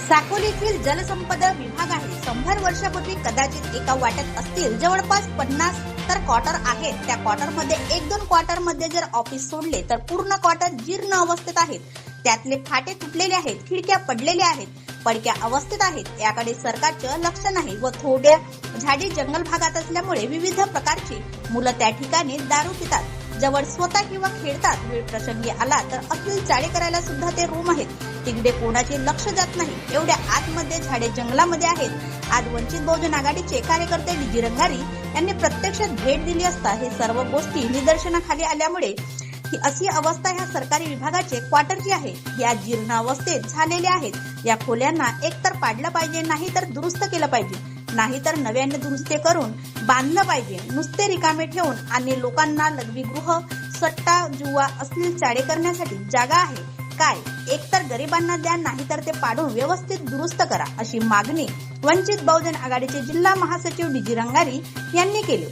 साकोलीतील जलसंपदा विभाग आहे. 100 वर्षापूर्वी कदाचित एका वाट्यात असतील जवळपास 50 तर क्वार्टर आहेत. त्या क्वार्टरमध्ये 1-2 क्वार्टरमध्ये जर ऑफिस सोडले तर पूर्ण क्वार्टर जीर्ण अवस्थेत आहेत. त्यातले फाटे तुटलेले आहेत, खिडक्या पडलेल्या आहेत, पडक्या अवस्थेत आहेत. याकडे सरकारचं लक्ष नाही व थोड्या झाडी जंगल भागात असल्यामुळे विविध प्रकारची मुलं त्या ठिकाणी दारू पितात. जवळ स्वतः किंवा खेळतात. वेळ प्रसंगी आला तर अश्लील चाळे करायला सुद्धा ते रूम आहेत. तिकडे कोणाचे लक्ष जात नाही. एवढ्या आतमध्ये झाडे जंगलामध्ये आहेत. आज वंचित बहुजन आघाडीचे कार्यकर्ते डी.जी. रंगारी यांनी प्रत्यक्षात भेट दिली असता हे सर्व गोष्टी निदर्शनाखाली आल्यामुळे ही अशी अवस्था ह्या सरकारी विभागाचे क्वार्टरची आहे. या जीर्ण अवस्थेत झालेल्या आहेत. या खोल्यांना एकतर पाडलं पाहिजे, नाही तर दुरुस्त केलं पाहिजे, नाही तर नव्याने दुरुस्ती करून बांधलं पाहिजे. नुसते रिकामे ठेवून आणि लोकांना लघवी गृह, सट्टा, जुवा, अश्लील चाळे करण्यासाठी जागा आहे काय? एकतर गरिबांना द्या, नाही तर ते पाडून व्यवस्थित दुरुस्त करा, अशी मागणी वंचित बहुजन आघाडीचे जिल्हा महासचिव डी.जी. रंगारी यांनी केली.